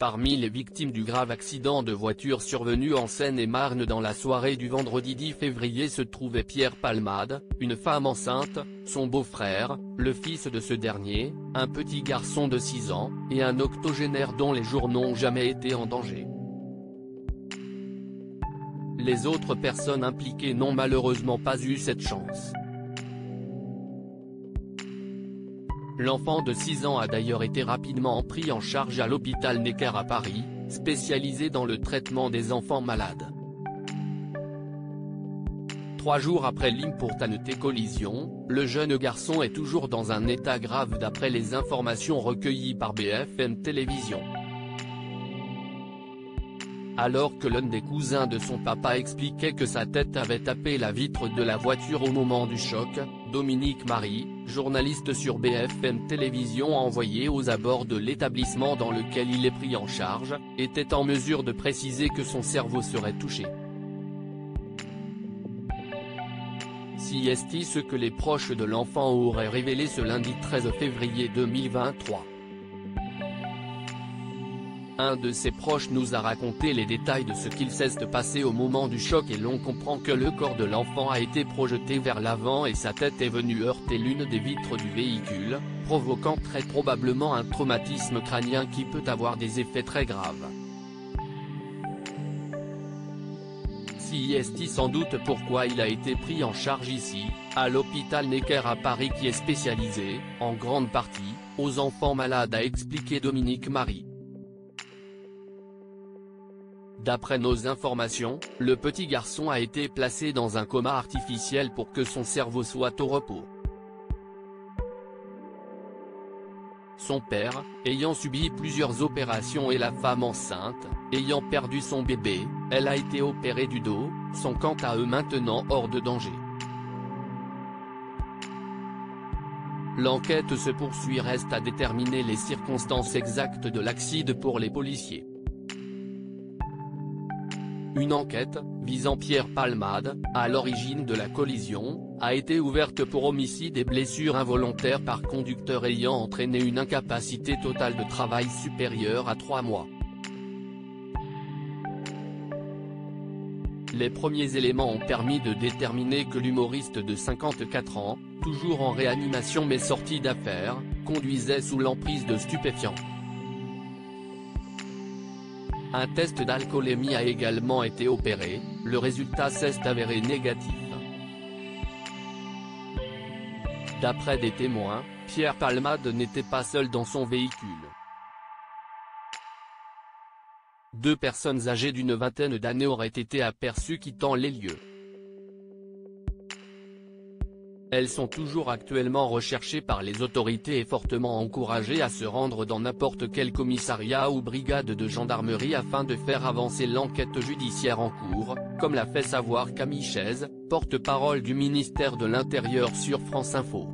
Parmi les victimes du grave accident de voiture survenu en Seine-et-Marne dans la soirée du vendredi 10 février se trouvait Pierre Palmade, une femme enceinte, son beau-frère, le fils de ce dernier, un petit garçon de 6 ans, et un octogénaire dont les jours n'ont jamais été en danger. Les autres personnes impliquées n'ont malheureusement pas eu cette chance. L'enfant de 6 ans a d'ailleurs été rapidement pris en charge à l'hôpital Necker à Paris, spécialisé dans le traitement des enfants malades. 3 jours après l'importante collision, le jeune garçon est toujours dans un état grave d'après les informations recueillies par BFM Télévision. Alors que l'un des cousins de son papa expliquait que sa tête avait tapé la vitre de la voiture au moment du choc, Dominique Marie, journaliste sur BFM Télévision envoyé aux abords de l'établissement dans lequel il est pris en charge, était en mesure de préciser que son cerveau serait touché. Si est ce que les proches de l'enfant auraient révélé ce lundi 13 février 2023. Un de ses proches nous a raconté les détails de ce qu'il s'est passé au moment du choc et l'on comprend que le corps de l'enfant a été projeté vers l'avant et sa tête est venue heurter l'une des vitres du véhicule, provoquant très probablement un traumatisme crânien qui peut avoir des effets très graves. Si est sans doute pourquoi il a été pris en charge ici, à l'hôpital Necker à Paris qui est spécialisé, en grande partie, aux enfants malades a expliqué Dominique Marie. D'après nos informations, le petit garçon a été placé dans un coma artificiel pour que son cerveau soit au repos. Son père, ayant subi plusieurs opérations et la femme enceinte, ayant perdu son bébé, elle a été opérée du dos, sont quant à eux maintenant hors de danger. L'enquête se poursuit, reste à déterminer les circonstances exactes de l'accident pour les policiers. Une enquête, visant Pierre Palmade, à l'origine de la collision, a été ouverte pour homicide et blessures involontaires par conducteur ayant entraîné une incapacité totale de travail supérieure à 3 mois. Les premiers éléments ont permis de déterminer que l'humoriste de 54 ans, toujours en réanimation mais sorti d'affaires, conduisait sous l'emprise de stupéfiants. Un test d'alcoolémie a également été opéré, le résultat s'est avéré négatif. D'après des témoins, Pierre Palmade n'était pas seul dans son véhicule. 2 personnes âgées d'une vingtaine d'années auraient été aperçues quittant les lieux. Elles sont toujours actuellement recherchées par les autorités et fortement encouragées à se rendre dans n'importe quel commissariat ou brigade de gendarmerie afin de faire avancer l'enquête judiciaire en cours, comme l'a fait savoir Camille Chaise, porte-parole du ministère de l'Intérieur sur France Info.